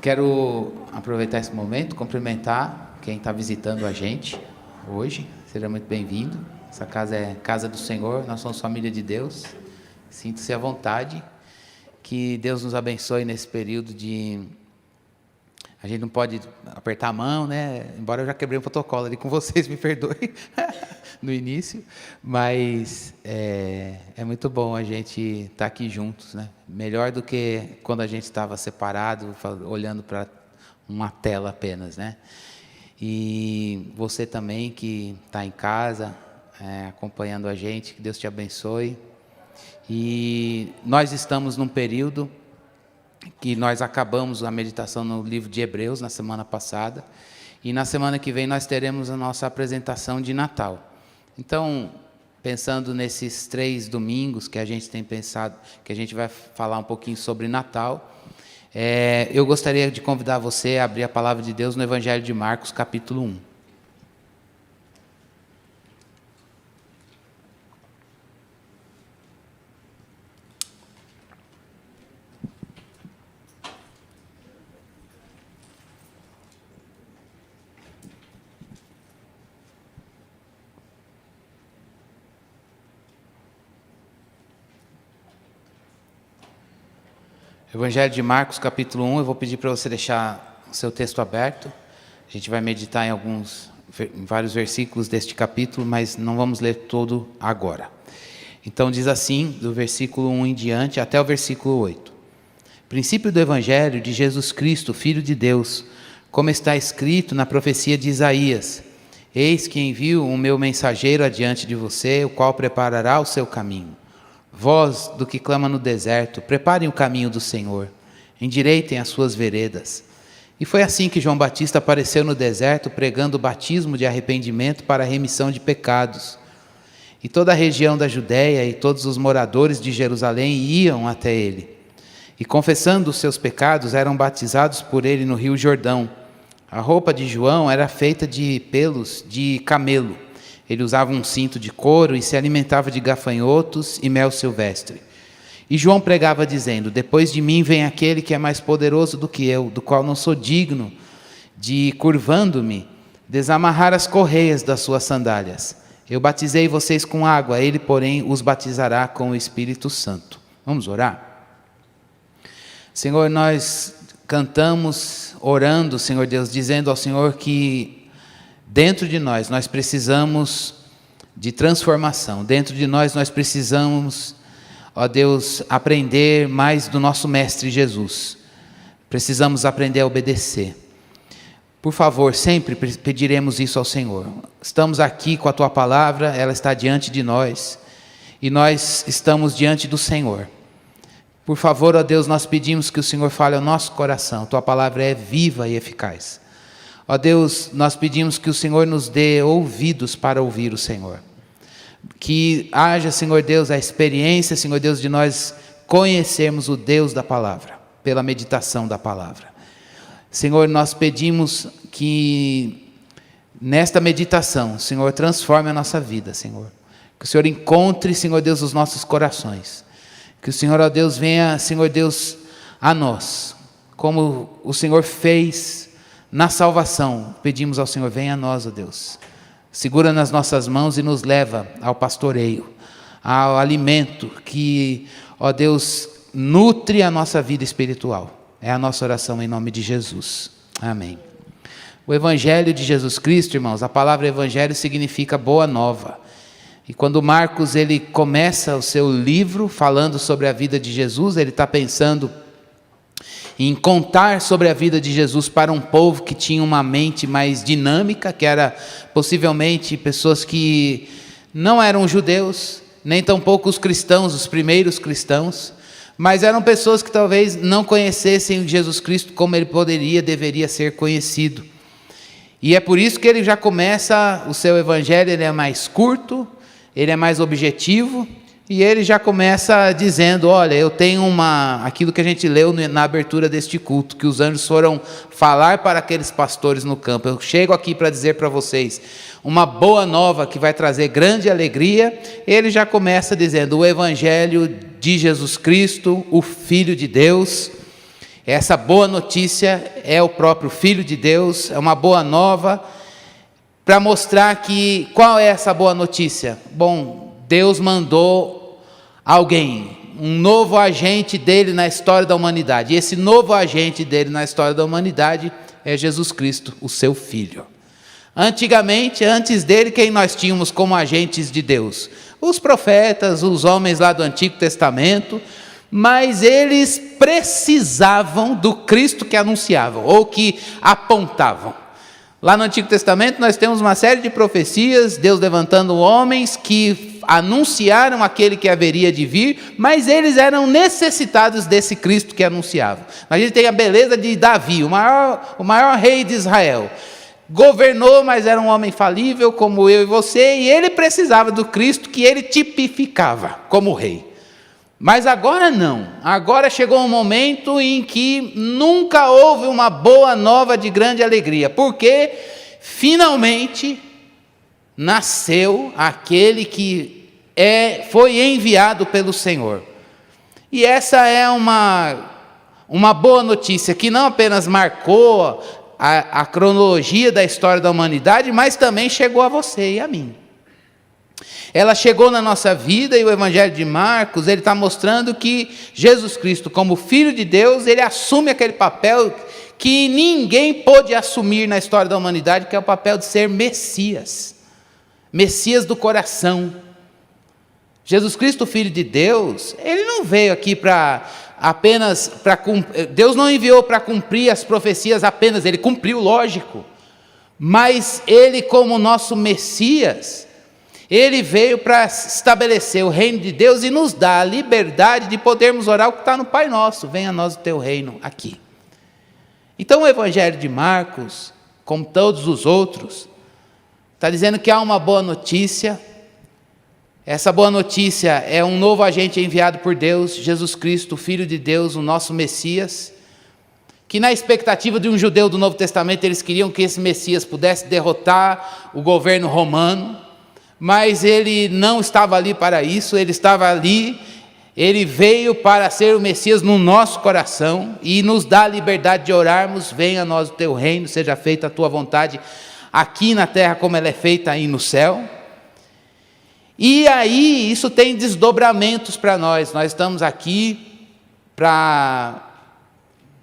Quero aproveitar esse momento, cumprimentar quem está visitando a gente hoje. Seja muito bem-vindo. Essa casa é casa do Senhor, nós somos família de Deus. Sinta-se à vontade. Que Deus nos abençoe nesse período de... A gente não pode apertar a mão, né? Embora eu já quebrei o protocolo ali com vocês, me perdoem, no início. Mas é muito bom a gente estar aqui juntos, né? Melhor do que quando a gente estava separado, olhando para uma tela apenas, né? E você também que está em casa, acompanhando a gente, que Deus te abençoe. E nós estamos num período que nós acabamos a meditação no livro de Hebreus na semana passada, e na semana que vem nós teremos a nossa apresentação de Natal. Então, pensando nesses 3 domingos que a gente tem pensado, que a gente vai falar um pouquinho sobre Natal, eu gostaria de convidar você a abrir a palavra de Deus no Evangelho de Marcos, capítulo 1. Evangelho de Marcos, capítulo 1, eu vou pedir para você deixar o seu texto aberto. A gente vai meditar em vários versículos deste capítulo, mas não vamos ler todo agora. Então diz assim, do versículo 1 em diante até o versículo 8. Princípio do Evangelho de Jesus Cristo, Filho de Deus, como está escrito na profecia de Isaías: Eis que envio o meu mensageiro adiante de você, o qual preparará o seu caminho. Voz do que clama no deserto, preparem o caminho do Senhor, endireitem as suas veredas. E foi assim que João Batista apareceu no deserto, pregando o batismo de arrependimento para a remissão de pecados. E toda a região da Judéia e todos os moradores de Jerusalém iam até ele. E confessando os seus pecados, eram batizados por ele no rio Jordão. A roupa de João era feita de pelos de camelo. Ele usava um cinto de couro e se alimentava de gafanhotos e mel silvestre. E João pregava dizendo: Depois de mim vem aquele que é mais poderoso do que eu, do qual não sou digno de, curvando-me, desamarrar as correias das suas sandálias. Eu batizei vocês com água, ele, porém, os batizará com o Espírito Santo. Vamos orar? Senhor, nós cantamos orando, Senhor Deus, dizendo ao Senhor que dentro de nós precisamos de transformação. Dentro de nós precisamos, ó Deus, aprender mais do nosso Mestre Jesus. Precisamos aprender a obedecer. Por favor, sempre pediremos isso ao Senhor. Estamos aqui com a Tua palavra, ela está diante de nós, e nós estamos diante do Senhor. Por favor, ó Deus, nós pedimos que o Senhor fale ao nosso coração. Tua palavra é viva e eficaz. Ó Deus, nós pedimos que o Senhor nos dê ouvidos para ouvir o Senhor. Que haja, Senhor Deus, a experiência, Senhor Deus, de nós conhecermos o Deus da palavra, pela meditação da palavra. Senhor, nós pedimos que nesta meditação, Senhor, transforme a nossa vida, Senhor. Que o Senhor encontre, Senhor Deus, os nossos corações. Que o Senhor, ó Deus, venha, Senhor Deus, a nós, como o Senhor fez na salvação. Pedimos ao Senhor, venha a nós, ó Deus. Segura nas nossas mãos e nos leva ao pastoreio, ao alimento que, ó Deus, nutre a nossa vida espiritual. É a nossa oração em nome de Jesus. Amém. O Evangelho de Jesus Cristo, irmãos, a palavra Evangelho significa boa nova. E quando Marcos ele começa o seu livro falando sobre a vida de Jesus, ele está pensando em contar sobre a vida de Jesus para um povo que tinha uma mente mais dinâmica, que era possivelmente pessoas que não eram judeus, nem tampouco os cristãos, os primeiros cristãos, mas eram pessoas que talvez não conhecessem Jesus Cristo como ele deveria ser conhecido. E é por isso que ele já começa o seu evangelho, ele é mais curto, ele é mais objetivo, e ele já começa dizendo: olha, eu tenho aquilo que a gente leu na abertura deste culto, que os anjos foram falar para aqueles pastores no campo. Eu chego aqui para dizer para vocês uma boa nova que vai trazer grande alegria. Ele já começa dizendo: o Evangelho de Jesus Cristo, o Filho de Deus. Essa boa notícia é o próprio Filho de Deus, é uma boa nova, para mostrar que, qual é essa boa notícia? Bom, Deus mandou alguém, um novo agente dele na história da humanidade, e esse novo agente dele na história da humanidade é Jesus Cristo, o seu Filho. Antigamente, antes dele, quem nós tínhamos como agentes de Deus? Os profetas, os homens lá do Antigo Testamento, mas eles precisavam do Cristo que anunciavam, ou que apontavam. Lá no Antigo Testamento nós temos uma série de profecias, Deus levantando homens que anunciaram aquele que haveria de vir, mas eles eram necessitados desse Cristo que anunciavam. A gente tem a beleza de Davi, o maior rei de Israel. Governou, mas era um homem falível como eu e você, e ele precisava do Cristo que ele tipificava como rei. Mas agora não, agora chegou um momento em que nunca houve uma boa nova de grande alegria, porque finalmente nasceu aquele que foi enviado pelo Senhor. E essa é uma boa notícia, que não apenas marcou a cronologia da história da humanidade, mas também chegou a você e a mim. Ela chegou na nossa vida, e o Evangelho de Marcos, ele está mostrando que Jesus Cristo, como Filho de Deus, ele assume aquele papel que ninguém pôde assumir na história da humanidade, que é o papel de ser Messias, Messias do coração. Jesus Cristo, Filho de Deus, ele não veio aqui Deus não enviou para cumprir as profecias apenas, ele cumpriu, lógico, mas ele, como nosso Messias, ele veio para estabelecer o reino de Deus e nos dar a liberdade de podermos orar o que está no Pai Nosso: venha a nós o teu reino aqui. Então o Evangelho de Marcos, como todos os outros, está dizendo que há uma boa notícia. Essa boa notícia é um novo agente enviado por Deus, Jesus Cristo, Filho de Deus, o nosso Messias, que na expectativa de um judeu do Novo Testamento, eles queriam que esse Messias pudesse derrotar o governo romano, mas ele não estava ali para isso, ele estava ali, ele veio para ser o Messias no nosso coração e nos dá a liberdade de orarmos: venha a nós o teu reino, seja feita a tua vontade aqui na terra como ela é feita aí no céu. E aí isso tem desdobramentos para nós. Nós estamos aqui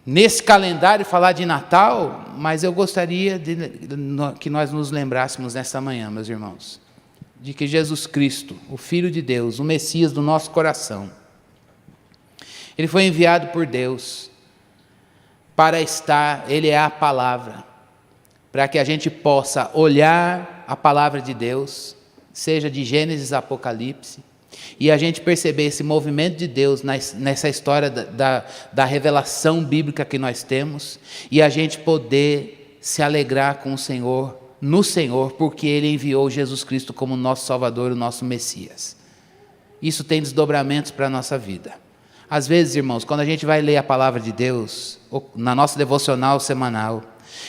nesse calendário, falar de Natal, mas eu gostaria que nós nos lembrássemos nesta manhã, meus irmãos, de que Jesus Cristo, o Filho de Deus, o Messias do nosso coração, ele foi enviado por Deus para ele é a palavra, para que a gente possa olhar a palavra de Deus, seja de Gênesis a Apocalipse, e a gente perceber esse movimento de Deus nessa história da revelação bíblica que nós temos, e a gente poder se alegrar com o Senhor, no Senhor, porque Ele enviou Jesus Cristo como nosso Salvador, o nosso Messias. Isso tem desdobramentos para a nossa vida. Às vezes, irmãos, quando a gente vai ler a palavra de Deus, na nossa devocional semanal,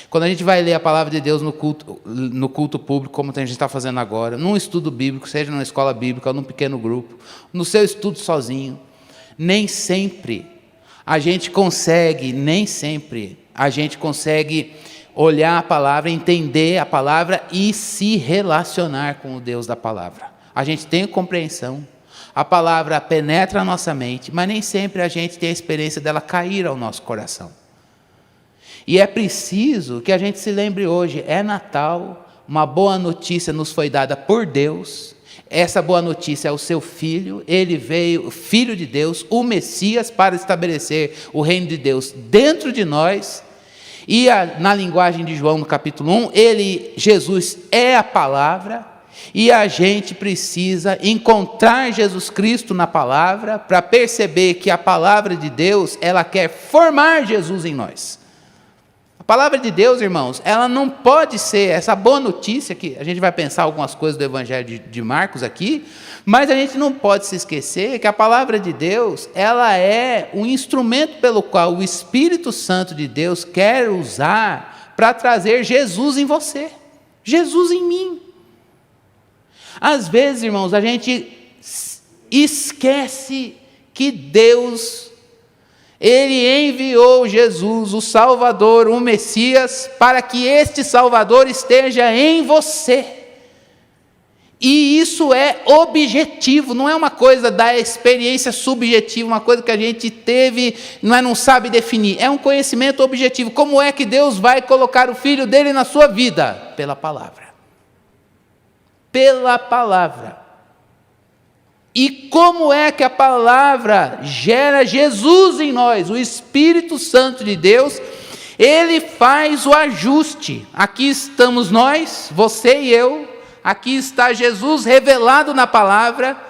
quando a gente vai ler a palavra de Deus no culto público, como a gente está fazendo agora, num estudo bíblico, seja numa escola bíblica ou num pequeno grupo, no seu estudo sozinho, nem sempre a gente consegue olhar a palavra, entender a palavra e se relacionar com o Deus da palavra. A gente tem compreensão, a palavra penetra a nossa mente, mas nem sempre a gente tem a experiência dela cair ao nosso coração. E é preciso que a gente se lembre hoje: é Natal, uma boa notícia nos foi dada por Deus. Essa boa notícia é o seu Filho, ele veio, o Filho de Deus, o Messias, para estabelecer o reino de Deus dentro de nós. E na linguagem de João, no capítulo 1, Jesus é a palavra, e a gente precisa encontrar Jesus Cristo na palavra, para perceber que a palavra de Deus, ela quer formar Jesus em nós. A palavra de Deus, irmãos, ela não pode ser essa boa notícia, que a gente vai pensar algumas coisas do Evangelho de Marcos aqui, mas a gente não pode se esquecer que a palavra de Deus, ela é um instrumento pelo qual o Espírito Santo de Deus quer usar para trazer Jesus em você, Jesus em mim. Às vezes, irmãos, a gente esquece que Deus, Ele enviou Jesus, o Salvador, o Messias, para que este Salvador esteja em você. E isso é objetivo, não é uma coisa da experiência subjetiva, uma coisa que a gente teve, não sabe definir. É um conhecimento objetivo. Como é que Deus vai colocar o Filho dele na sua vida? Pela palavra. Pela palavra. E como é que a palavra gera Jesus em nós? O Espírito Santo de Deus, ele faz o ajuste. Aqui estamos nós, você e eu. Aqui está Jesus revelado na palavra,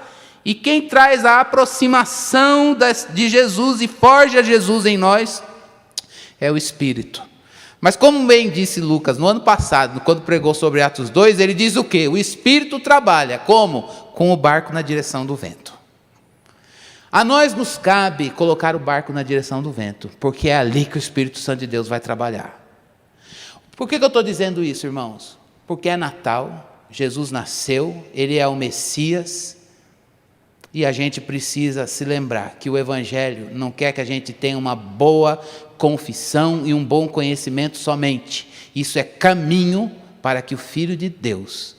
e quem traz a aproximação de Jesus e forja Jesus em nós é o Espírito. Mas como bem disse Lucas no ano passado, quando pregou sobre Atos 2, ele diz o quê? O Espírito trabalha, como? Com o barco na direção do vento. A nós nos cabe colocar o barco na direção do vento, porque é ali que o Espírito Santo de Deus vai trabalhar. Por que eu estou dizendo isso, irmãos? Porque é Natal. Jesus nasceu, Ele é o Messias, e a gente precisa se lembrar que o Evangelho não quer que a gente tenha uma boa confissão e um bom conhecimento somente. Isso é caminho para que o Filho de Deus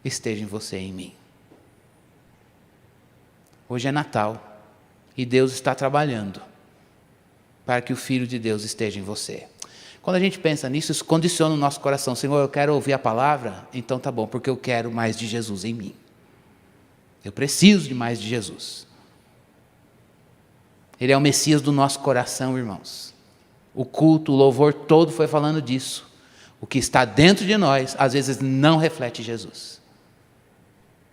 esteja em você e em mim. Hoje é Natal, e Deus está trabalhando para que o Filho de Deus esteja em você. Quando a gente pensa nisso, isso condiciona o nosso coração. Senhor, eu quero ouvir a palavra, então tá bom, porque eu quero mais de Jesus em mim. Eu preciso de mais de Jesus. Ele é o Messias do nosso coração, irmãos. O culto, o louvor todo foi falando disso. O que está dentro de nós, às vezes não reflete Jesus.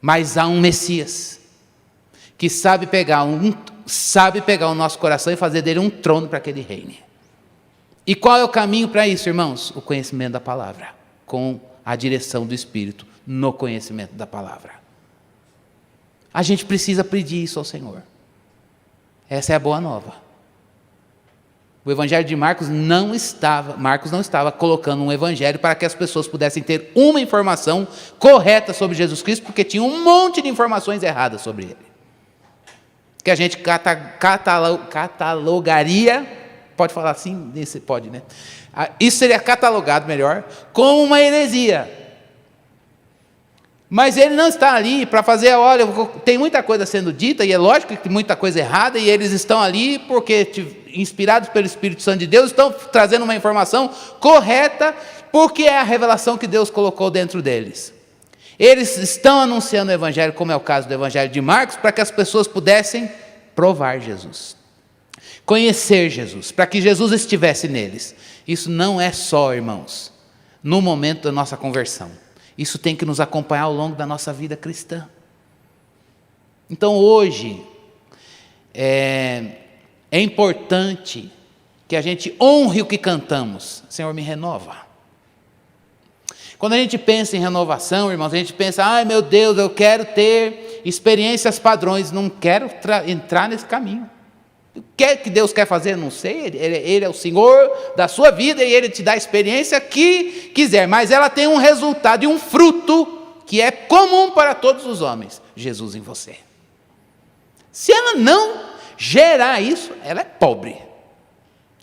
Mas há um Messias que sabe pegar o nosso coração e fazer dele um trono para que ele reine. E qual é o caminho para isso, irmãos? O conhecimento da palavra, com a direção do Espírito no conhecimento da palavra. A gente precisa pedir isso ao Senhor. Essa é a boa nova. O evangelho de Marcos não estava colocando um evangelho para que as pessoas pudessem ter uma informação correta sobre Jesus Cristo, porque tinha um monte de informações erradas sobre ele. Que a gente catalogaria... Pode falar assim? Pode, né? Isso seria catalogado melhor como uma heresia. Mas ele não está ali para fazer, olha, tem muita coisa sendo dita, e é lógico que tem muita coisa errada, e eles estão ali porque, inspirados pelo Espírito Santo de Deus, estão trazendo uma informação correta, porque é a revelação que Deus colocou dentro deles. Eles estão anunciando o Evangelho, como é o caso do Evangelho de Marcos, para que as pessoas pudessem provar Jesus. Conhecer Jesus, para que Jesus estivesse neles. Isso não é só, irmãos, no momento da nossa conversão. Isso tem que nos acompanhar ao longo da nossa vida cristã. Então hoje, é importante que a gente honre o que cantamos. Senhor, me renova. Quando a gente pensa em renovação, irmãos, a gente pensa, ai meu Deus, eu quero ter experiências padrões. Não quero entrar nesse caminho. O que Deus quer fazer? Eu não sei, Ele é o Senhor da sua vida e Ele te dá a experiência que quiser, mas ela tem um resultado e um fruto que é comum para todos os homens, Jesus em você. Se ela não gerar isso, ela é pobre.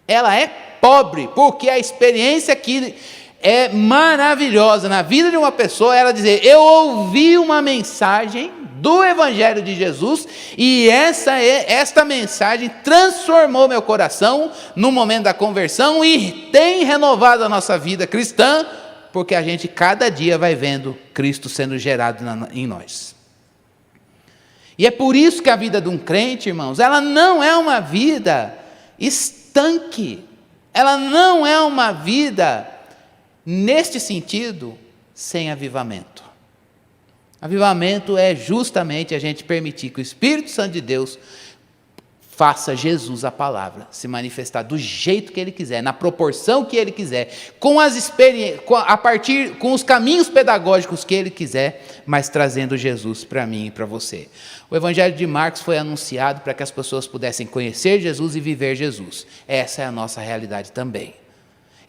Ela é pobre, porque a experiência que é maravilhosa na vida de uma pessoa, ela dizer, eu ouvi uma mensagem do Evangelho de Jesus, e esta mensagem transformou meu coração no momento da conversão e tem renovado a nossa vida cristã, porque a gente cada dia vai vendo Cristo sendo gerado em nós. E é por isso que a vida de um crente, irmãos, ela não é uma vida estanque, ela não é uma vida, neste sentido, sem avivamento. Avivamento é justamente a gente permitir que o Espírito Santo de Deus faça Jesus a palavra se manifestar do jeito que Ele quiser, na proporção que Ele quiser, com os caminhos pedagógicos que Ele quiser, mas trazendo Jesus para mim e para você. O Evangelho de Marcos foi anunciado para que as pessoas pudessem conhecer Jesus e viver Jesus. Essa é a nossa realidade também.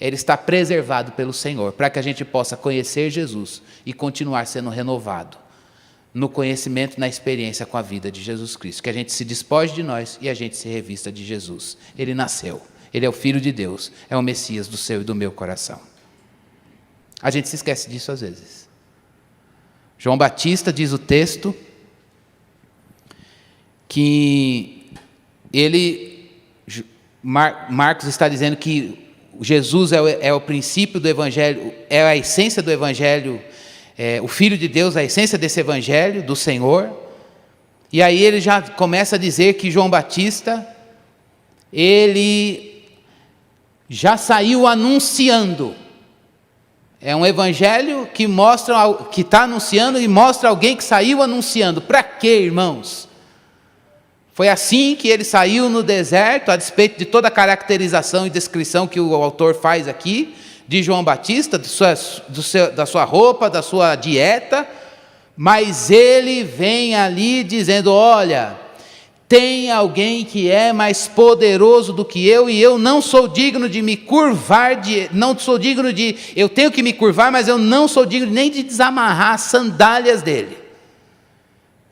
Ele está preservado pelo Senhor, para que a gente possa conhecer Jesus e continuar sendo renovado. no conhecimento, na experiência com a vida de Jesus Cristo. Que a gente se despoje de nós e a gente se revista de Jesus. Ele nasceu, Ele é o Filho de Deus, é o Messias do seu e do meu coração. A gente se esquece disso às vezes. João Batista, diz o texto, que Marcos está dizendo que Jesus é o princípio do Evangelho, é a essência do Evangelho, o Filho de Deus, a essência desse Evangelho, do Senhor. E aí ele já começa a dizer que João Batista, ele já saiu anunciando. É um Evangelho que está anunciando e mostra alguém que saiu anunciando. Para quê, irmãos? Foi assim que ele saiu no deserto, a despeito de toda a caracterização e descrição que o autor faz aqui, de João Batista, da sua roupa, da sua dieta, mas ele vem ali dizendo: olha, tem alguém que é mais poderoso do que eu, e eu não sou digno de me curvar, eu tenho que me curvar, mas eu não sou digno nem de desamarrar as sandálias dele.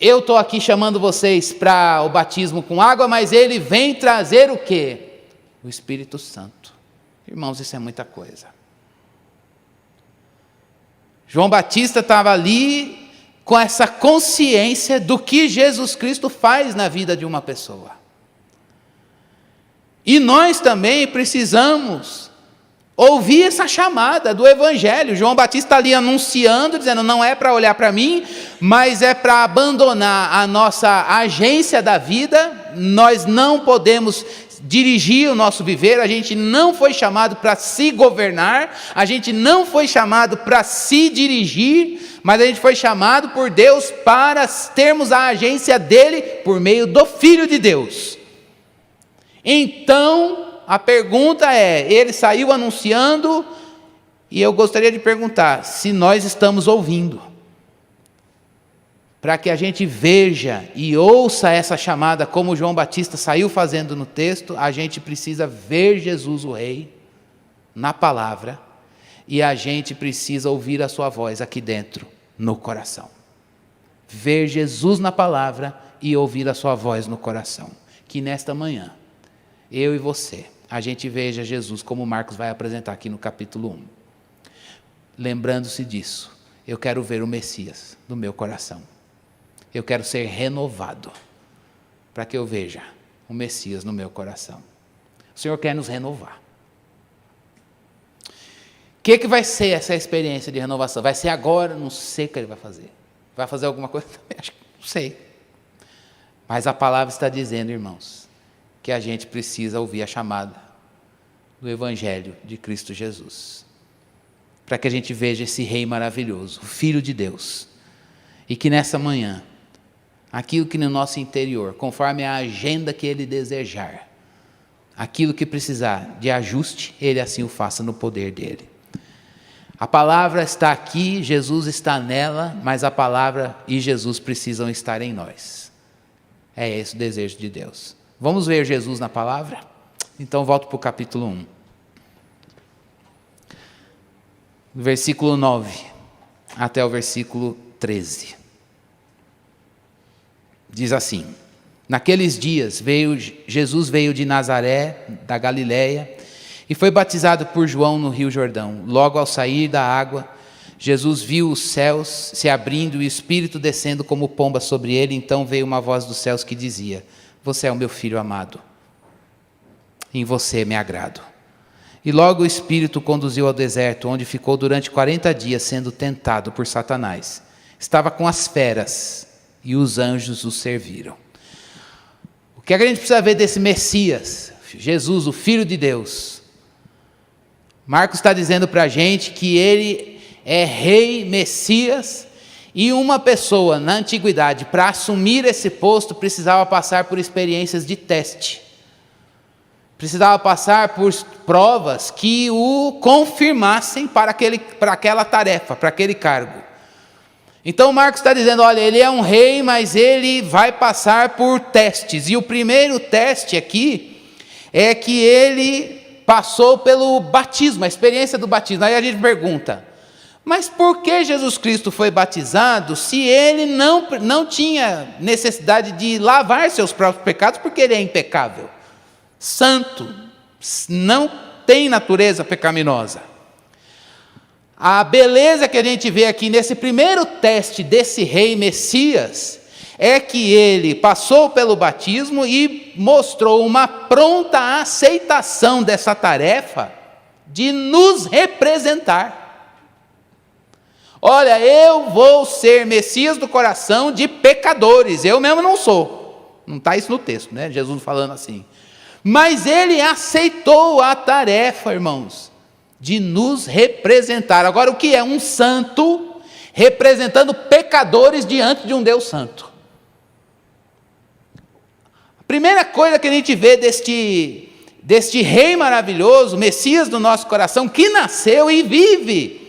Eu estou aqui chamando vocês para o batismo com água, mas ele vem trazer o quê? O Espírito Santo. Irmãos, isso é muita coisa. João Batista estava ali com essa consciência do que Jesus Cristo faz na vida de uma pessoa. E nós também precisamos ouvir essa chamada do Evangelho. João Batista está ali anunciando, dizendo: não é para olhar para mim, mas é para abandonar a nossa agência da vida. Nós não podemos dirigir o nosso viver, a gente não foi chamado para se governar, a gente não foi chamado para se dirigir, mas a gente foi chamado por Deus para termos a agência dele por meio do Filho de Deus. Então, a pergunta é: ele saiu anunciando, e eu gostaria de perguntar se nós estamos ouvindo, para que a gente veja e ouça essa chamada, como João Batista saiu fazendo no texto. A gente precisa ver Jesus o Rei na palavra, e a gente precisa ouvir a sua voz aqui dentro, no coração. Ver Jesus na palavra e ouvir a sua voz no coração. Que nesta manhã, eu e você, a gente veja Jesus como Marcos vai apresentar aqui no capítulo 1. Lembrando-se disso, eu quero ver o Messias no meu coração. Eu quero ser renovado, para que eu veja o Messias no meu coração. O Senhor quer nos renovar. O que vai ser essa experiência de renovação? Vai ser agora? Não sei o que ele vai fazer. Vai fazer alguma coisa? Acho que não sei. Mas a palavra está dizendo, irmãos, que a gente precisa ouvir a chamada do Evangelho de Cristo Jesus, para que a gente veja esse Rei maravilhoso, o Filho de Deus, e que nessa manhã, aquilo que no nosso interior, conforme a agenda que Ele desejar, aquilo que precisar de ajuste, Ele assim o faça no poder dEle. A palavra está aqui, Jesus está nela, mas a palavra e Jesus precisam estar em nós. É esse o desejo de Deus. Vamos ver Jesus na palavra? Então volto para o capítulo 1. Do versículo 9 até o versículo 13. Diz assim: naqueles dias Jesus veio de Nazaré, da Galileia, e foi batizado por João no Rio Jordão. Logo ao sair da água, Jesus viu os céus se abrindo e o Espírito descendo como pomba sobre ele. Então veio uma voz dos céus que dizia: você é o meu Filho amado, em você me agrado. E logo o Espírito o conduziu ao deserto, onde ficou durante 40 dias sendo tentado por Satanás. Estava com as feras, e os anjos o serviram. O que a gente precisa ver desse Messias, Jesus, o Filho de Deus? Marcos está dizendo para a gente que ele é Rei, Messias, e uma pessoa na antiguidade, para assumir esse posto, precisava passar por experiências de teste. Precisava passar por provas que o confirmassem para aquela tarefa, para aquele cargo. Então Marcos está dizendo: olha, ele é um rei, mas ele vai passar por testes. E o primeiro teste aqui é que ele passou pelo batismo, a experiência do batismo. Aí a gente pergunta: Mas por que Jesus Cristo foi batizado se ele não tinha necessidade de lavar seus próprios pecados, porque ele é impecável, santo, não tem natureza pecaminosa? A beleza que a gente vê aqui nesse primeiro teste desse rei Messias é que ele passou pelo batismo e mostrou uma pronta aceitação dessa tarefa de nos representar. Olha, eu vou ser Messias do coração de pecadores, eu mesmo não sou. Não está isso no texto, né? Jesus falando assim. Mas ele aceitou a tarefa, irmãos, de nos representar. Agora, o que é um santo representando pecadores diante de um Deus santo? A primeira coisa que a gente vê deste rei maravilhoso, Messias do nosso coração, que nasceu e vive,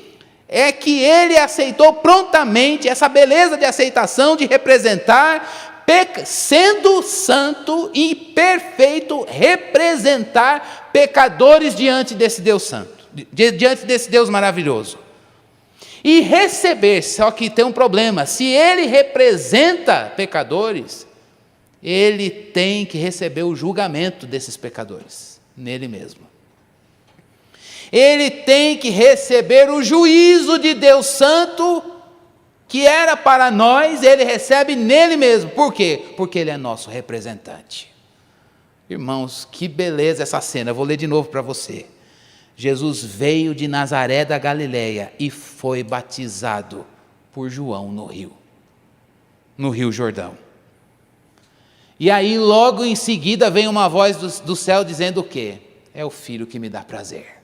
é que ele aceitou prontamente essa beleza de aceitação, de representar, sendo santo e perfeito, representar pecadores diante desse Deus santo, diante desse Deus maravilhoso. E receber, só que tem um problema, se ele representa pecadores, ele tem que receber o julgamento desses pecadores, nele mesmo. Ele tem que receber o juízo de Deus Santo, que era para nós, ele recebe nele mesmo. Por quê? Porque ele é nosso representante. Irmãos, que beleza essa cena, eu vou ler de novo para você. Jesus veio de Nazaré da Galileia e foi batizado por João no Rio Jordão. E aí logo em seguida vem uma voz do céu dizendo o quê? É o Filho que me dá prazer.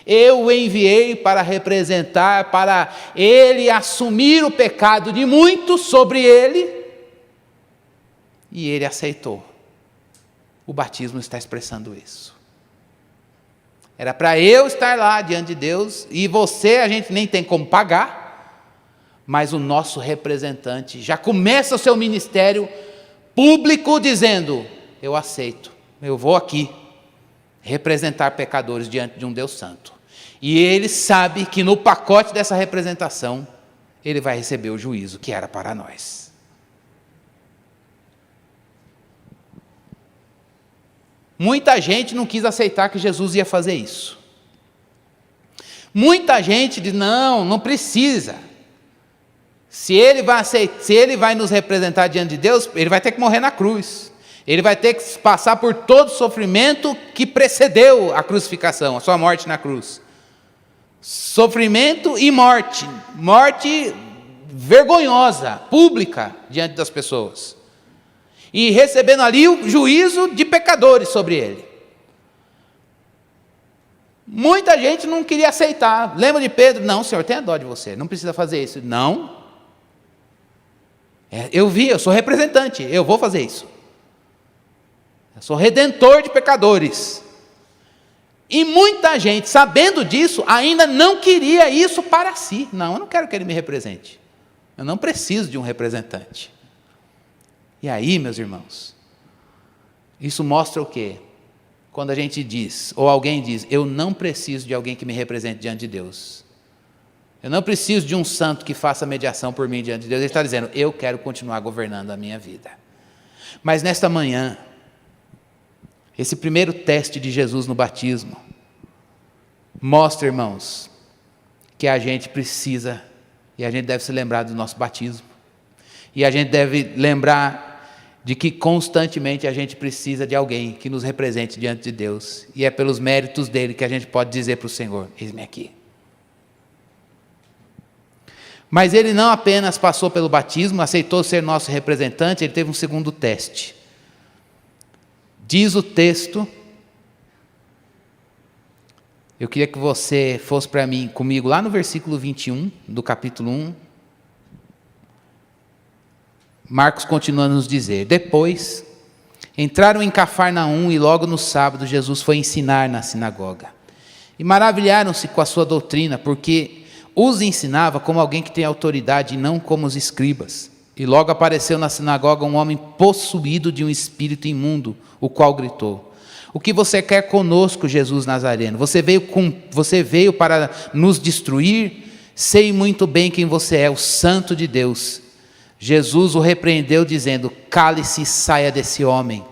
Eu o enviei para representar, para ele assumir o pecado de muitos sobre ele, e ele aceitou. O batismo está expressando isso. Era para eu estar lá diante de Deus, e você a gente nem tem como pagar, mas o nosso representante já começa o seu ministério público dizendo, eu aceito, eu vou aqui representar pecadores diante de um Deus santo. E ele sabe que no pacote dessa representação, ele vai receber o juízo que era para nós. Muita gente não quis aceitar que Jesus ia fazer isso. Muita gente diz, não precisa. Se ele vai nos representar diante de Deus, ele vai ter que morrer na cruz. Ele vai ter que passar por todo o sofrimento que precedeu a crucificação, a sua morte na cruz. Sofrimento e morte. Morte vergonhosa, pública, diante das pessoas. E recebendo ali o juízo de pecadores sobre ele. Muita gente não queria aceitar. Lembra de Pedro? Não, Senhor, tenha dó de você, não precisa fazer isso. Não. Eu sou representante, eu vou fazer isso. Eu sou redentor de pecadores. E muita gente, sabendo disso, ainda não queria isso para si. Não, eu não quero que ele me represente. Eu não preciso de um representante. E aí, meus irmãos, isso mostra o quê? Quando a gente diz, ou alguém diz, eu não preciso de alguém que me represente diante de Deus. Eu não preciso de um santo que faça mediação por mim diante de Deus. Ele está dizendo, eu quero continuar governando a minha vida. Mas nesta manhã, esse primeiro teste de Jesus no batismo mostra, irmãos, que a gente precisa, e a gente deve se lembrar do nosso batismo, e a gente deve lembrar de que constantemente a gente precisa de alguém que nos represente diante de Deus, e é pelos méritos dele que a gente pode dizer para o Senhor, eis-me aqui. Mas ele não apenas passou pelo batismo, aceitou ser nosso representante, ele teve um segundo teste. Diz o texto, eu queria que você fosse comigo lá no versículo 21 do capítulo 1. Marcos continua a nos dizer, depois entraram em Cafarnaum e logo no sábado Jesus foi ensinar na sinagoga. E maravilharam-se com a sua doutrina, porque os ensinava como alguém que tem autoridade e não como os escribas. E logo apareceu na sinagoga um homem possuído de um espírito imundo, o qual gritou, o que você quer conosco, Jesus Nazareno? Você veio para nos destruir? Sei muito bem quem você é, o Santo de Deus. Jesus o repreendeu, dizendo: cale-se e saia desse homem.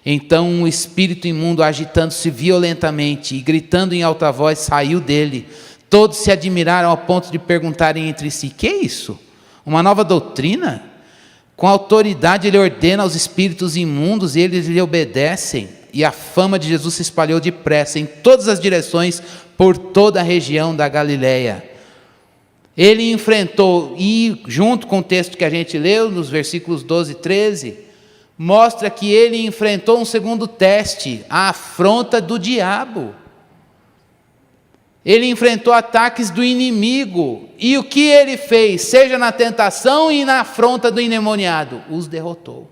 Então um espírito imundo, agitando-se violentamente e gritando em alta voz, saiu dele. Todos se admiraram ao ponto de perguntarem entre si: que é isso? Uma nova doutrina? Com autoridade ele ordena aos espíritos imundos e eles lhe obedecem. E a fama de Jesus se espalhou depressa em todas as direções por toda a região da Galileia. Ele enfrentou, e junto com o texto que a gente leu, nos versículos 12 e 13, mostra que ele enfrentou um segundo teste, a afronta do diabo. Ele enfrentou ataques do inimigo, e o que ele fez, seja na tentação e na afronta do endemoniado? Os derrotou.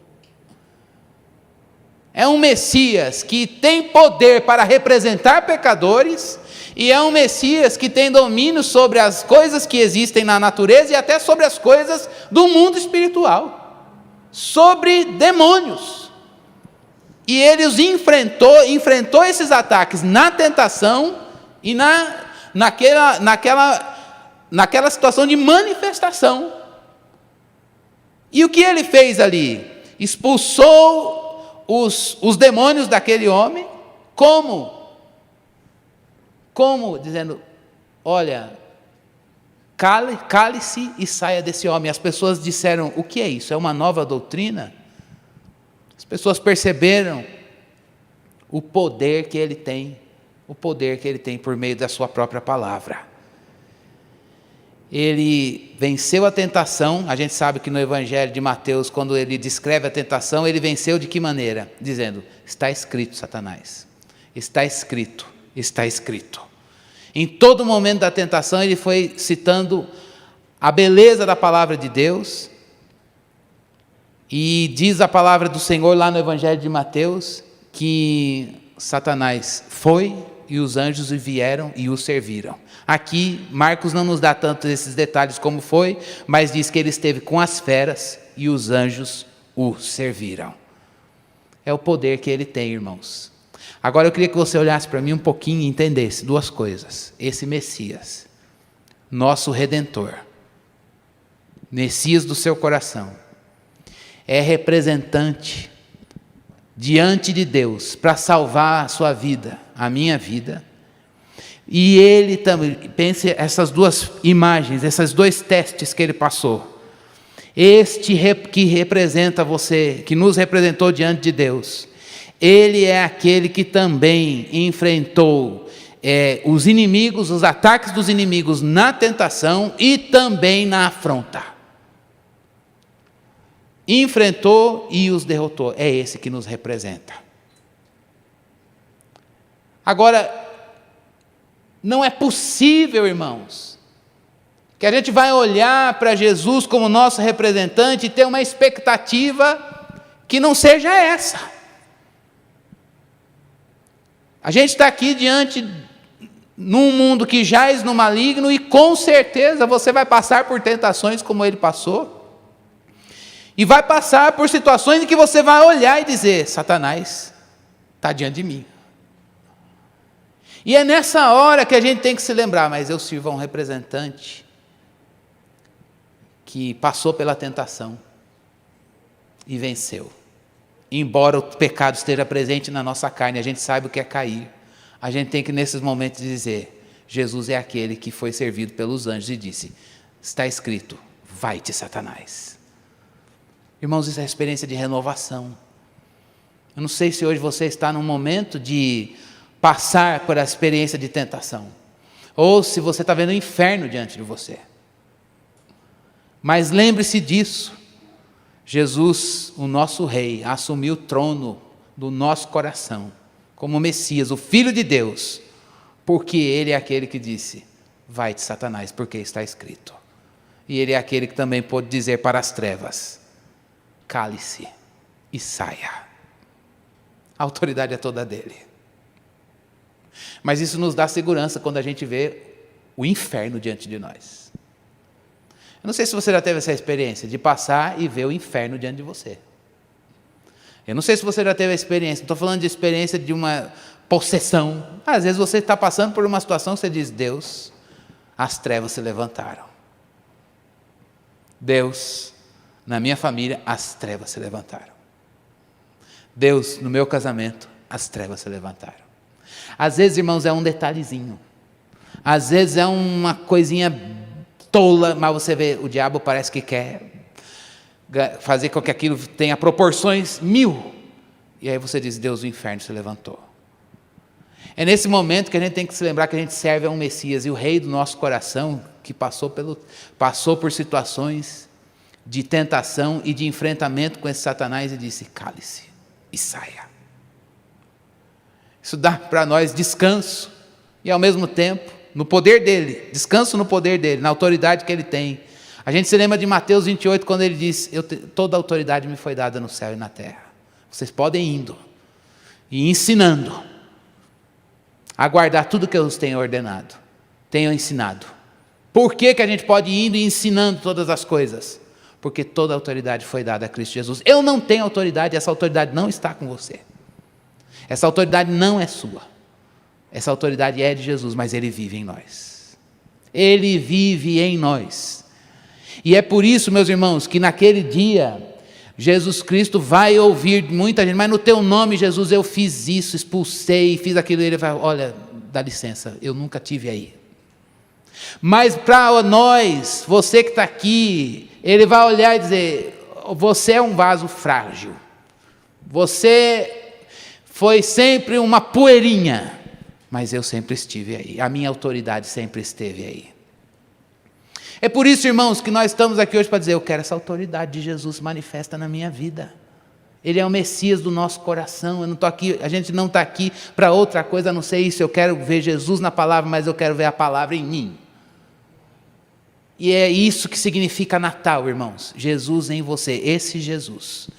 É um Messias que tem poder para representar pecadores, e é um Messias que tem domínio sobre as coisas que existem na natureza e até sobre as coisas do mundo espiritual, sobre demônios. E ele os enfrentou esses ataques na tentação e naquela situação de manifestação. E o que ele fez ali? Expulsou os demônios daquele homem. Como? Dizendo: olha, cale-se e saia desse homem. As pessoas disseram: o que é isso? É uma nova doutrina? As pessoas perceberam o poder que ele tem, por meio da sua própria palavra. Ele venceu a tentação. A gente sabe que no Evangelho de Mateus, quando ele descreve a tentação, ele venceu de que maneira? Dizendo: está escrito, Satanás, está escrito, está escrito. Em todo momento da tentação ele foi citando a beleza da palavra de Deus, e diz a palavra do Senhor lá no Evangelho de Mateus, que Satanás foi e os anjos vieram e o serviram. Aqui Marcos não nos dá tanto esses detalhes como foi, mas diz que ele esteve com as feras e os anjos o serviram. É o poder que ele tem, irmãos. Agora eu queria que você olhasse para mim um pouquinho e entendesse duas coisas. Esse Messias, nosso Redentor, Messias do seu coração, é representante diante de Deus para salvar a sua vida, a minha vida. E ele também, pense essas duas imagens, esses dois testes que ele passou. Este que representa você, que nos representou diante de Deus, ele é aquele que também enfrentou os inimigos, os ataques dos inimigos na tentação e também na afronta. Enfrentou e os derrotou. É esse que nos representa. Agora, não é possível, irmãos, que a gente vai olhar para Jesus como nosso representante e ter uma expectativa que não seja essa. A gente está aqui num mundo que jaz no maligno, e com certeza você vai passar por tentações como ele passou, e vai passar por situações em que você vai olhar e dizer: Satanás está diante de mim. E é nessa hora que a gente tem que se lembrar: mas eu sirvo a um representante que passou pela tentação e venceu. Embora o pecado esteja presente na nossa carne, a gente sabe o que é cair. A gente tem que, nesses momentos, dizer: Jesus é aquele que foi servido pelos anjos e disse: está escrito, vai-te, Satanás. Irmãos, isso é experiência de renovação. Eu não sei se hoje você está num momento de passar por a experiência de tentação, ou se você está vendo o inferno diante de você. Mas lembre-se disso. Jesus, o nosso Rei, assumiu o trono do nosso coração, como Messias, o Filho de Deus, porque Ele é aquele que disse: vai-te, Satanás, porque está escrito. E Ele é aquele que também pôde dizer para as trevas: cale-se e saia. A autoridade é toda dele. Mas isso nos dá segurança quando a gente vê o inferno diante de nós. Eu não sei se você já teve essa experiência de passar e ver o inferno diante de você. Eu não sei se você já teve a experiência, não estou falando de experiência de uma possessão. Às vezes você está passando por uma situação que você diz: Deus, as trevas se levantaram. Deus, na minha família, as trevas se levantaram. Deus, no meu casamento, as trevas se levantaram. Às vezes, irmãos, é um detalhezinho. Às vezes é uma coisinha tola, mas você vê, o diabo parece que quer fazer com que aquilo tenha proporções 1000. E aí você diz, Deus, o inferno se levantou. É nesse momento que a gente tem que se lembrar que a gente serve a um Messias, e o rei do nosso coração, que passou por situações de tentação e de enfrentamento com esse Satanás, e disse, cale-se e saia. Isso dá para nós descanso, e ao mesmo tempo, no poder dele, descanso no poder dele, na autoridade que ele tem. A gente se lembra de Mateus 28, quando ele diz, toda a autoridade me foi dada no céu e na terra. Vocês podem ir indo e ensinando a guardar tudo que eu os tenho ordenado, tenho ensinado. Por que a gente pode ir indo e ensinando todas as coisas? Porque toda a autoridade foi dada a Cristo Jesus. Eu não tenho autoridade, essa autoridade não está com você. Essa autoridade não é sua. Essa autoridade é de Jesus, mas Ele vive em nós. Ele vive em nós. E é por isso, meus irmãos, que naquele dia, Jesus Cristo vai ouvir muita gente, mas no teu nome, Jesus, eu fiz isso, expulsei, fiz aquilo. Ele vai, olha, dá licença, eu nunca tive aí. Mas para nós, você que está aqui, Ele vai olhar e dizer, você é um vaso frágil. Você foi sempre uma poeirinha, mas eu sempre estive aí, a minha autoridade sempre esteve aí. É por isso, irmãos, que nós estamos aqui hoje para dizer, eu quero essa autoridade de Jesus manifesta na minha vida. Ele é o Messias do nosso coração. Eu não estou aqui, a gente não está aqui para outra coisa a não ser isso. Eu quero ver Jesus na palavra, mas eu quero ver a palavra em mim. E é isso que significa Natal, irmãos. Jesus em você, esse Jesus.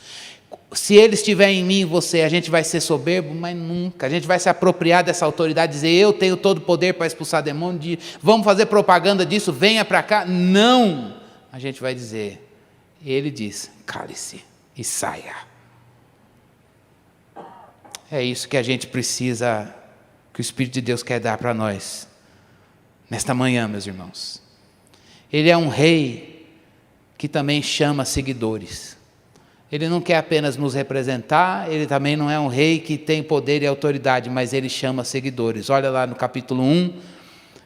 Se Ele estiver em mim e você, a gente vai ser soberbo, mas nunca. A gente vai se apropriar dessa autoridade, dizer, eu tenho todo o poder para expulsar demônio, vamos fazer propaganda disso, venha para cá. Não! A gente vai dizer, Ele diz, cale-se e saia. É isso que a gente precisa, que o Espírito de Deus quer dar para nós, nesta manhã, meus irmãos. Ele é um rei que também chama seguidores. Ele não quer apenas nos representar, ele também não é um rei que tem poder e autoridade, mas ele chama seguidores. Olha lá no capítulo 1,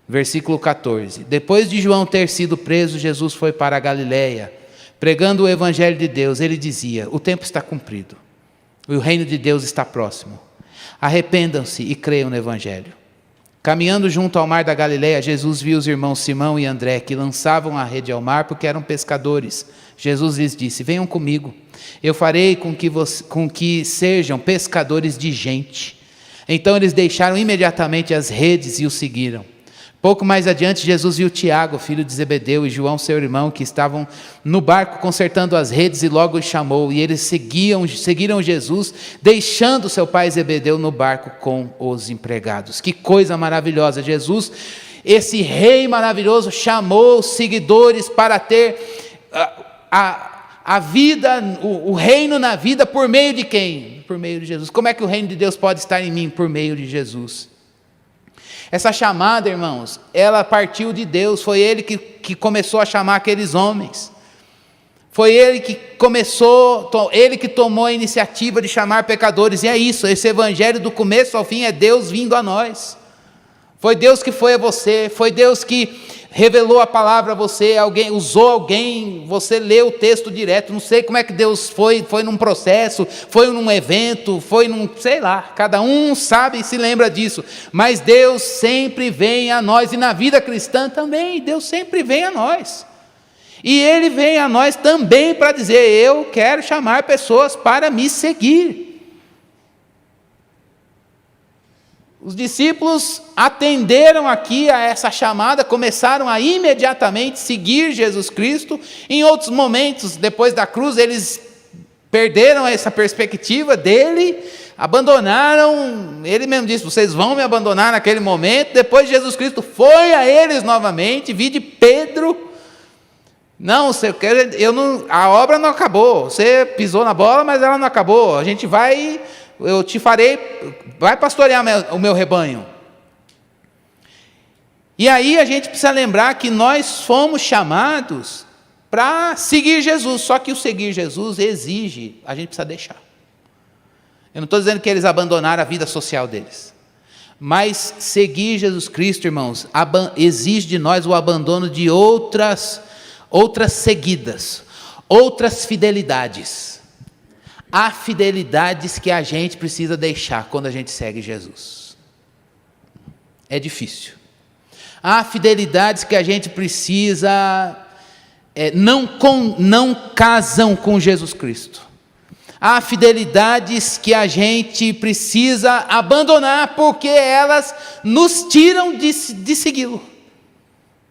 versículo 14. Depois de João ter sido preso, Jesus foi para a Galileia, pregando o evangelho de Deus. Ele dizia, o tempo está cumprido, e o reino de Deus está próximo. Arrependam-se e creiam no evangelho. Caminhando junto ao mar da Galileia, Jesus viu os irmãos Simão e André, que lançavam a rede ao mar porque eram pescadores. Jesus lhes disse, venham comigo, eu farei com que sejam pescadores de gente. Então eles deixaram imediatamente as redes e o seguiram. Pouco mais adiante, Jesus viu Tiago, filho de Zebedeu, e João, seu irmão, que estavam no barco consertando as redes, e logo os chamou. E eles seguiram Jesus, deixando seu pai Zebedeu no barco com os empregados. Que coisa maravilhosa! Jesus, esse rei maravilhoso, chamou os seguidores para ter a vida, o reino na vida, por meio de quem? Por meio de Jesus. Como é que o reino de Deus pode estar em mim? Por meio de Jesus. Essa chamada, irmãos, ela partiu de Deus, foi Ele que começou a chamar aqueles homens. Foi Ele que começou, Ele que tomou a iniciativa de chamar pecadores, e é isso, esse evangelho do começo ao fim é Deus vindo a nós. Foi Deus que foi a você, foi Deus que revelou a palavra a você, alguém usou alguém, você leu o texto direto, não sei como é que Deus foi num processo, foi num evento, foi num, sei lá, cada um sabe e se lembra disso, mas Deus sempre vem a nós, e na vida cristã também, Deus sempre vem a nós, e Ele vem a nós também para dizer, eu quero chamar pessoas para me seguir. Os discípulos atenderam aqui a essa chamada, começaram a imediatamente seguir Jesus Cristo. Em outros momentos, depois da cruz, eles perderam essa perspectiva dele, abandonaram, ele mesmo disse, vocês vão me abandonar naquele momento. Depois Jesus Cristo foi a eles novamente, vide Pedro, não, a obra não acabou, você pisou na bola, mas ela não acabou, eu te farei, vai pastorear o meu rebanho. E aí a gente precisa lembrar que nós fomos chamados para seguir Jesus, só que o seguir Jesus exige, a gente precisa deixar. Eu não estou dizendo que eles abandonaram a vida social deles, mas seguir Jesus Cristo, irmãos, exige de nós o abandono de outras seguidas, outras fidelidades. Há fidelidades que a gente precisa deixar quando a gente segue Jesus. É difícil. Há fidelidades que a gente precisa, não casam com Jesus Cristo. Há fidelidades que a gente precisa abandonar porque elas nos tiram de segui-lo.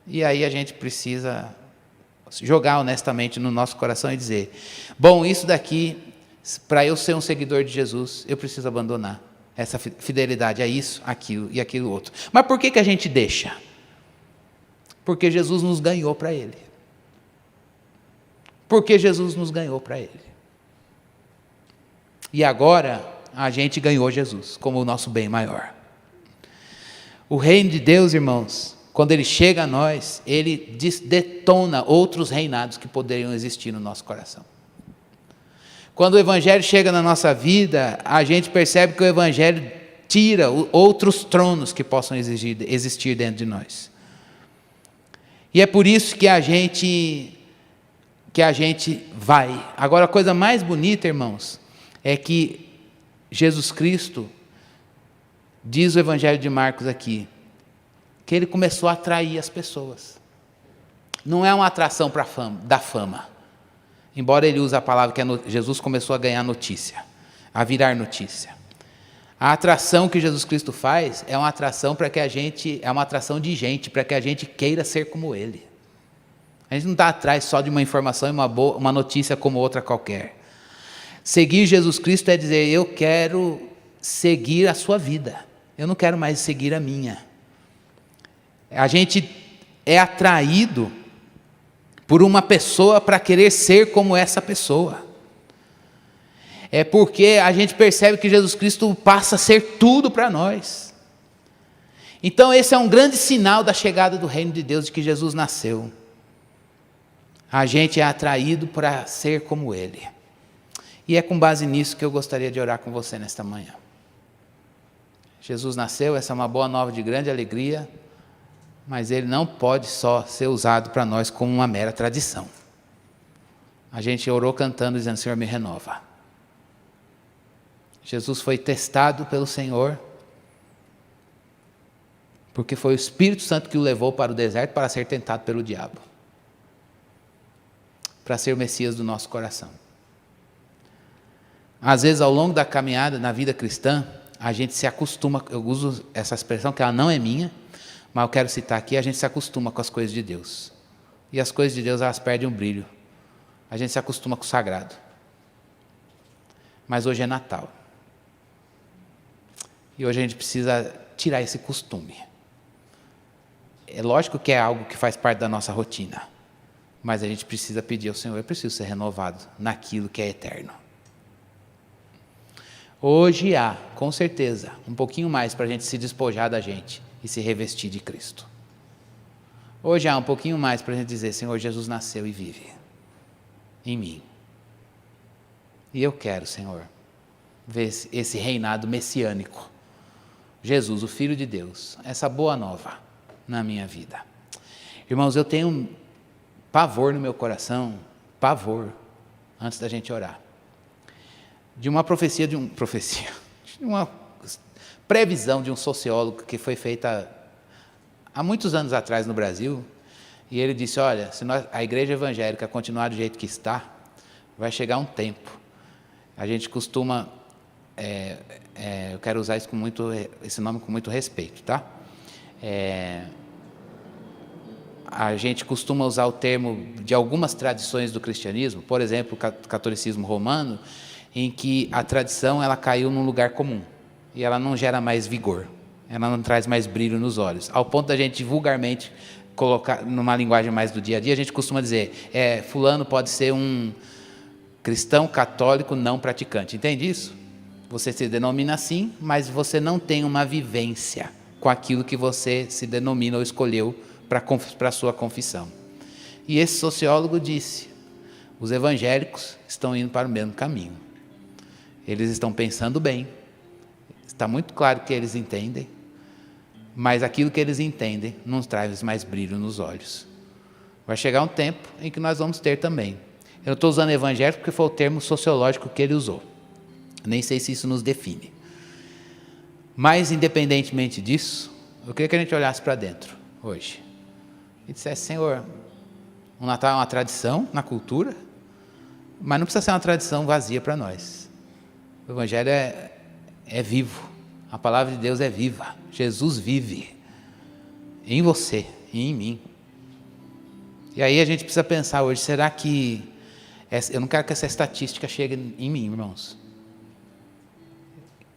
E aí a gente precisa jogar honestamente no nosso coração e dizer: bom, isso daqui, para eu ser um seguidor de Jesus, eu preciso abandonar essa fidelidade a isso, aquilo e aquilo outro. Mas por que a gente deixa? Porque Jesus nos ganhou para Ele. Porque Jesus nos ganhou para Ele. E agora a gente ganhou Jesus como o nosso bem maior. O reino de Deus, irmãos, quando ele chega a nós, ele detona outros reinados que poderiam existir no nosso coração. Quando o Evangelho chega na nossa vida, a gente percebe que o Evangelho tira outros tronos que possam existir dentro de nós. E é por isso que a gente vai. Agora, a coisa mais bonita, irmãos, é que Jesus Cristo, diz o Evangelho de Marcos aqui, que ele começou a atrair as pessoas. Não é uma atração da fama. Embora ele use a palavra que Jesus começou a ganhar notícia, a virar notícia. A atração que Jesus Cristo faz é uma atração de gente, para que a gente queira ser como Ele. A gente não está atrás só de uma informação e uma notícia como outra qualquer. Seguir Jesus Cristo é dizer: eu quero seguir a sua vida, eu não quero mais seguir a minha. A gente é atraído por uma pessoa para querer ser como essa pessoa. É porque a gente percebe que Jesus Cristo passa a ser tudo para nós. Então esse é um grande sinal da chegada do reino de Deus, de que Jesus nasceu. A gente é atraído para ser como Ele. E é com base nisso que eu gostaria de orar com você nesta manhã. Jesus nasceu, essa é uma boa nova de grande alegria, mas Ele não pode só ser usado para nós como uma mera tradição. A gente orou cantando, dizendo: Senhor, me renova. Jesus foi testado pelo Senhor, porque foi o Espírito Santo que o levou para o deserto para ser tentado pelo diabo, para ser o Messias do nosso coração. Às vezes, ao longo da caminhada na vida cristã, a gente se acostuma, eu uso essa expressão que ela não é minha, mas eu quero citar aqui: a gente se acostuma com as coisas de Deus. E as coisas de Deus, elas perdem um brilho. A gente se acostuma com o sagrado. Mas hoje é Natal. E hoje a gente precisa tirar esse costume. É lógico que é algo que faz parte da nossa rotina, mas a gente precisa pedir ao Senhor: eu preciso ser renovado naquilo que é eterno. Hoje há, com certeza, um pouquinho mais para a gente se despojar da gente e se revestir de Cristo. Hoje há um pouquinho mais para a gente dizer: Senhor, Jesus nasceu e vive em mim. E eu quero, Senhor, ver esse reinado messiânico. Jesus, o Filho de Deus, essa boa nova na minha vida. Irmãos, eu tenho um pavor no meu coração, antes da gente orar, de uma uma previsão de um sociólogo que foi feita há muitos anos atrás no Brasil, e ele disse: olha, se a igreja evangélica continuar do jeito que está, vai chegar um tempo. A gente costuma, eu quero usar isso esse nome com muito respeito, tá? A gente costuma usar o termo de algumas tradições do cristianismo, por exemplo, o catolicismo romano, em que a tradição ela caiu num lugar comum e ela não gera mais vigor, ela não traz mais brilho nos olhos, ao ponto da gente vulgarmente colocar numa linguagem mais do dia a dia, a gente costuma dizer: fulano pode ser um cristão católico não praticante. Entende isso? Você se denomina assim, mas você não tem uma vivência com aquilo que você se denomina ou escolheu para a sua confissão. E esse sociólogo disse: os evangélicos estão indo para o mesmo caminho. Eles estão pensando bem. Está muito claro que eles entendem, mas aquilo que eles entendem não traz mais brilho nos olhos. Vai chegar um tempo em que nós vamos ter também. Eu estou usando evangélico porque foi o termo sociológico que ele usou. Nem sei se isso nos define. Mas, independentemente disso, eu queria que a gente olhasse para dentro hoje e dissesse: Senhor, o Natal é uma tradição na cultura, mas não precisa ser uma tradição vazia para nós. O Evangelho é vivo, a palavra de Deus é viva, Jesus vive em você e em mim. E aí a gente precisa pensar hoje: será que... Eu não quero que essa estatística chegue em mim, irmãos.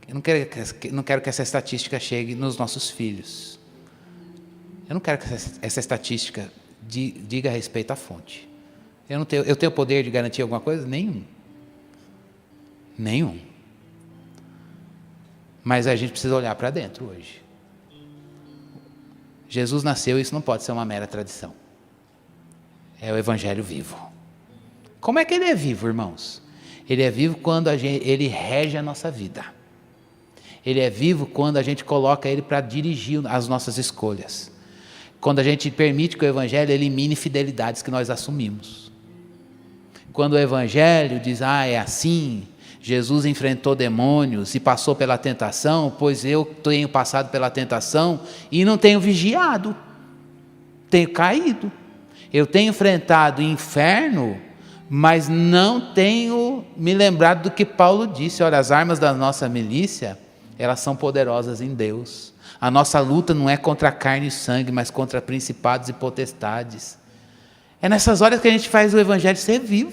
Eu não quero que essa estatística chegue nos nossos filhos. Eu não quero que essa estatística diga a respeito à fonte. Eu tenho o poder de garantir alguma coisa? Nenhum. Mas a gente precisa olhar para dentro hoje. Jesus nasceu e isso não pode ser uma mera tradição. É o Evangelho vivo. Como é que ele é vivo, irmãos? Ele é vivo quando ele rege a nossa vida. Ele é vivo quando a gente coloca ele para dirigir as nossas escolhas. Quando a gente permite que o Evangelho elimine fidelidades que nós assumimos. Quando o Evangelho diz: é assim, Jesus enfrentou demônios e passou pela tentação, pois eu tenho passado pela tentação e não tenho vigiado, tenho caído. Eu tenho enfrentado o inferno, mas não tenho me lembrado do que Paulo disse: olha, as armas da nossa milícia, elas são poderosas em Deus. A nossa luta não é contra carne e sangue, mas contra principados e potestades. É nessas horas que a gente faz o Evangelho ser vivo.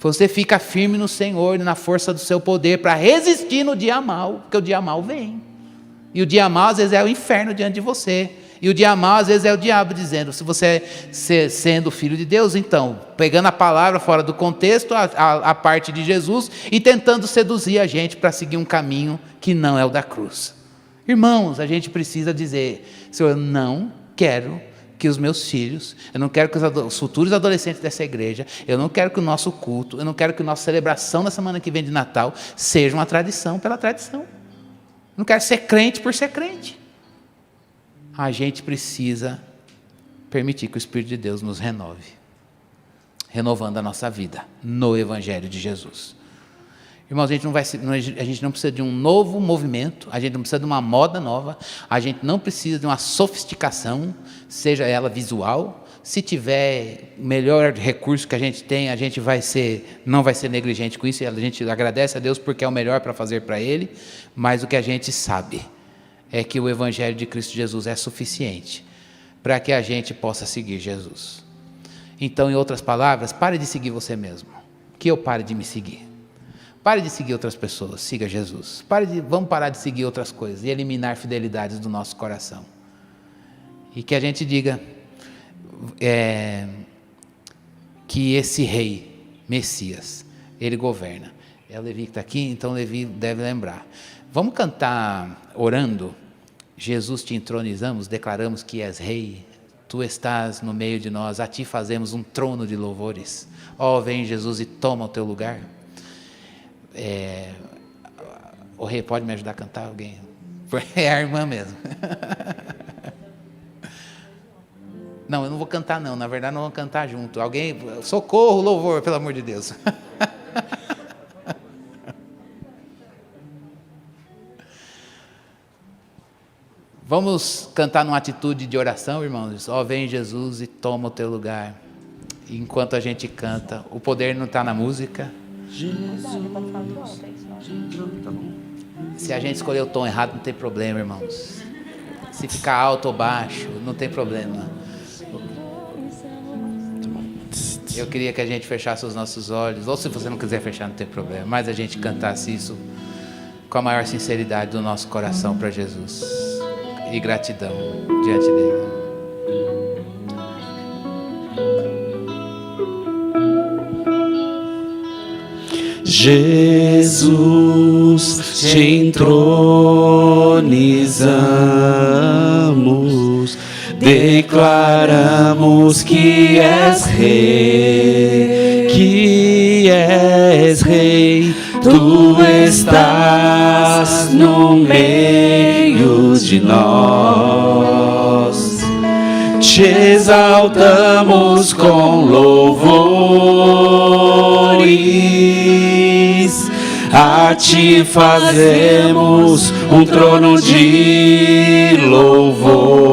Você fica firme no Senhor, na força do seu poder, para resistir no dia mal, porque o dia mal vem. E o dia mal às vezes é o inferno diante de você. E o dia mal às vezes é o diabo dizendo: se você sendo filho de Deus, então, pegando a palavra fora do contexto, a parte de Jesus, e tentando seduzir a gente para seguir um caminho que não é o da cruz. Irmãos, a gente precisa dizer: Senhor, eu não quero que os meus filhos, eu não quero que os futuros adolescentes dessa igreja, eu não quero que o nosso culto, eu não quero que a nossa celebração na semana que vem de Natal seja uma tradição pela tradição. Eu não quero ser crente por ser crente. A gente precisa permitir que o Espírito de Deus nos renove, renovando a nossa vida no Evangelho de Jesus. Irmãos, a gente não precisa de um novo movimento, a gente não precisa de uma moda nova, a gente não precisa de uma sofisticação, seja ela visual. Se tiver melhor recurso que a gente tem, a gente não vai ser negligente com isso, e a gente agradece a Deus porque é o melhor para fazer para Ele, mas o que a gente sabe é que o Evangelho de Cristo Jesus é suficiente para que a gente possa seguir Jesus. Então, em outras palavras, pare de seguir você mesmo, que eu pare de me seguir. Pare de seguir outras pessoas, siga Jesus. Vamos parar de seguir outras coisas e eliminar fidelidades do nosso coração. E que a gente diga que esse rei, Messias, ele governa. É o Levi que está aqui, então Levi deve lembrar. Vamos cantar orando: Jesus, te entronizamos, declaramos que és rei, tu estás no meio de nós, a ti fazemos um trono de louvores. Ó, vem Jesus e toma o teu lugar. O rei pode me ajudar a cantar? Alguém? É a irmã mesmo. Não, eu não vou cantar não, na verdade não vou cantar junto. Alguém, socorro, louvor, pelo amor de Deus. Vamos cantar numa atitude de oração, irmãos. Ó, vem Jesus e toma o teu lugar. E enquanto a gente canta, o poder não está na música. Se a gente escolher o tom errado, não tem problema, irmãos. Se ficar alto ou baixo, não tem problema. Eu queria que a gente fechasse os nossos olhos, ou se você não quiser fechar, não tem problema, mas a gente cantasse isso com a maior sinceridade do nosso coração para Jesus. E gratidão diante dele. Jesus te entronizamos, entronizamos, declaramos que és rei, tu estás no meio de nós. Te exaltamos com louvores, a ti fazemos um trono de louvores,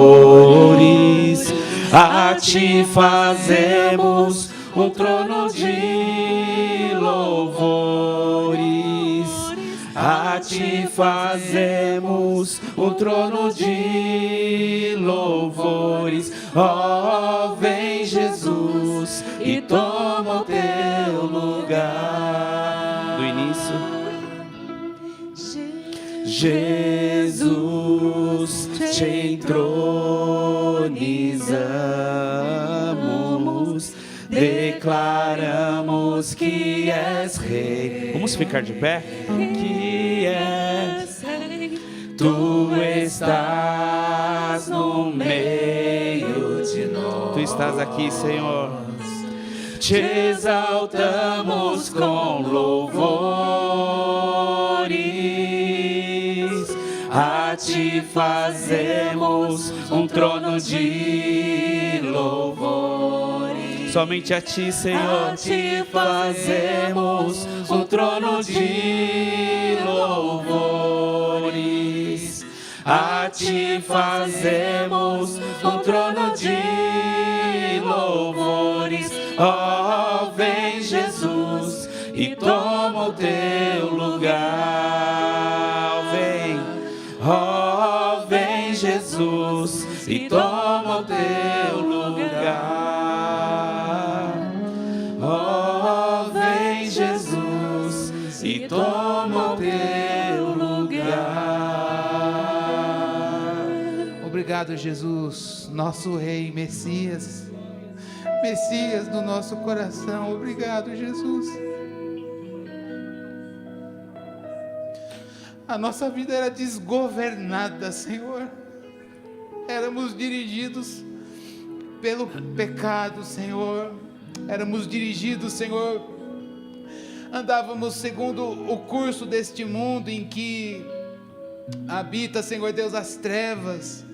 a ti fazemos um trono de louvores, a ti fazemos um trono de louvores. Ó, vem Jesus e toma o teu lugar. Do início. Jesus, te entronizamos, declaramos que és rei. Vamos ficar de pé? Que és rei, tu estás no meio de nós. Tu estás aqui, Senhor. Te exaltamos com louvores, a ti fazemos um trono de louvores. Somente a ti, Senhor, a ti fazemos um trono de louvores, a ti fazemos um trono de louvores. Ó, vem Jesus e toma o teu lugar. Vem, ó, vem Jesus e toma o teu lugar. Ó, vem Jesus e toma o teu lugar. Obrigado, Jesus, nosso Rei, Messias. Messias do nosso coração. Obrigado, Jesus. A nossa vida era desgovernada, Senhor. Éramos dirigidos pelo pecado, Senhor. Éramos dirigidos, Senhor. Andávamos segundo o curso deste mundo em que habita, Senhor Deus, as trevas.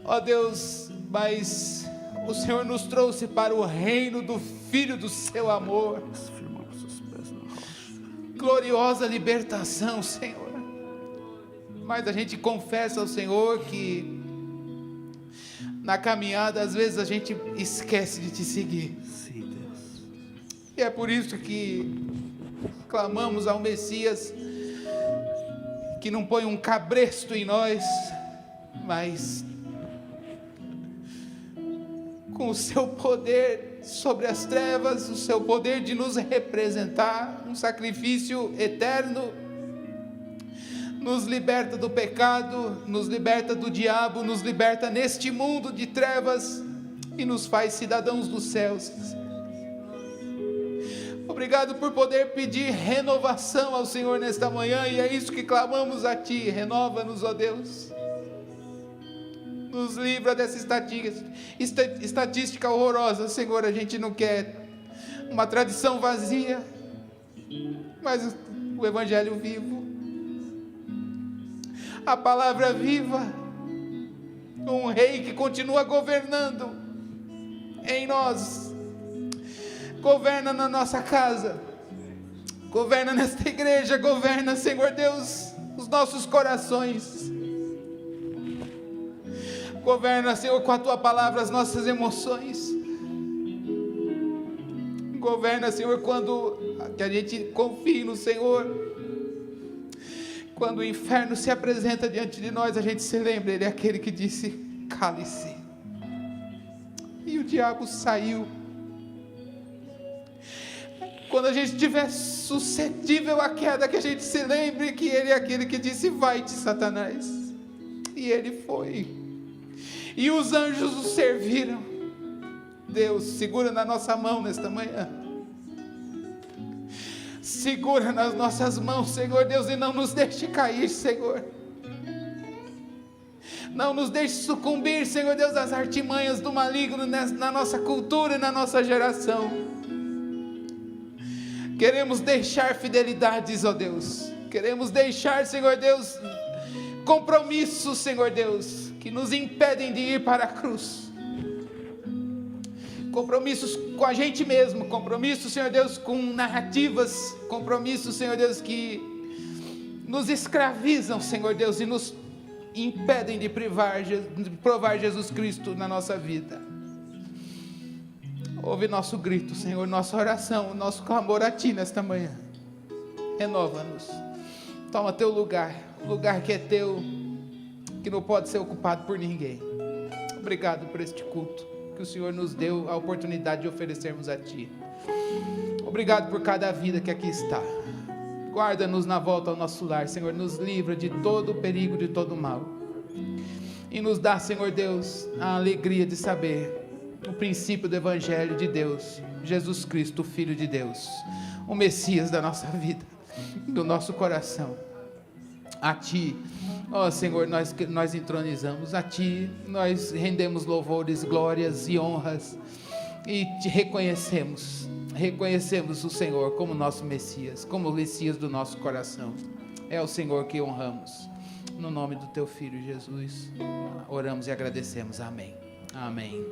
Ó Deus, mas o Senhor nos trouxe para o reino do Filho do seu amor. Gloriosa libertação, Senhor. Mas a gente confessa ao Senhor que na caminhada às vezes a gente esquece de te seguir. E é por isso que clamamos ao Messias que não põe um cabresto em nós, mas com o seu poder sobre as trevas, o seu poder de nos representar, um sacrifício eterno, nos liberta do pecado, nos liberta do diabo, nos liberta neste mundo de trevas e nos faz cidadãos dos céus. Obrigado por poder pedir renovação ao Senhor nesta manhã, e é isso que clamamos a Ti. Renova-nos, ó Deus. Nos livra dessa estatística horrorosa, Senhor. A gente não quer uma tradição vazia, mas o Evangelho vivo, a palavra viva, um rei que continua governando em nós, governa na nossa casa, governa nesta igreja, governa, Senhor Deus, os nossos corações. Governa, Senhor, com a Tua palavra as nossas emoções. Governa, Senhor, quando que a gente confie no Senhor. Quando o inferno se apresenta diante de nós, a gente se lembra, Ele é aquele que disse, cale-se. E o diabo saiu. Quando a gente estiver suscetível à queda, que a gente se lembre que Ele é aquele que disse, vai-te, Satanás. E Ele foi. E os anjos o serviram. Deus, segura na nossa mão nesta manhã. Segura nas nossas mãos, Senhor Deus, e não nos deixe cair, Senhor. Não nos deixe sucumbir, Senhor Deus, às artimanhas do maligno na nossa cultura e na nossa geração. Queremos deixar fidelidades, ó Deus. Queremos deixar, Senhor Deus, compromissos, Senhor Deus, que nos impedem de ir para a cruz. Compromissos com a gente mesmo, compromissos, Senhor Deus, com narrativas, compromissos, Senhor Deus, que nos escravizam, Senhor Deus, e nos impedem de provar Jesus Cristo na nossa vida. Ouve nosso grito, Senhor, nossa oração, nosso clamor a Ti nesta manhã. Renova-nos. Toma Teu lugar, o lugar que é Teu, que não pode ser ocupado por ninguém. Obrigado por este culto que o Senhor nos deu a oportunidade de oferecermos a Ti. Obrigado por cada vida que aqui está. Guarda-nos na volta ao nosso lar, Senhor, nos livra de todo o perigo, de todo o mal. E nos dá, Senhor Deus, a alegria de saber o princípio do Evangelho de Deus, Jesus Cristo, o Filho de Deus, o Messias da nossa vida, do nosso coração. A Ti, ó Senhor, nós entronizamos, a Ti nós rendemos louvores, glórias e honras, e Te reconhecemos o Senhor como nosso Messias, como o Messias do nosso coração. É o Senhor que honramos. No nome do Teu Filho Jesus, oramos e agradecemos. Amém. Amém.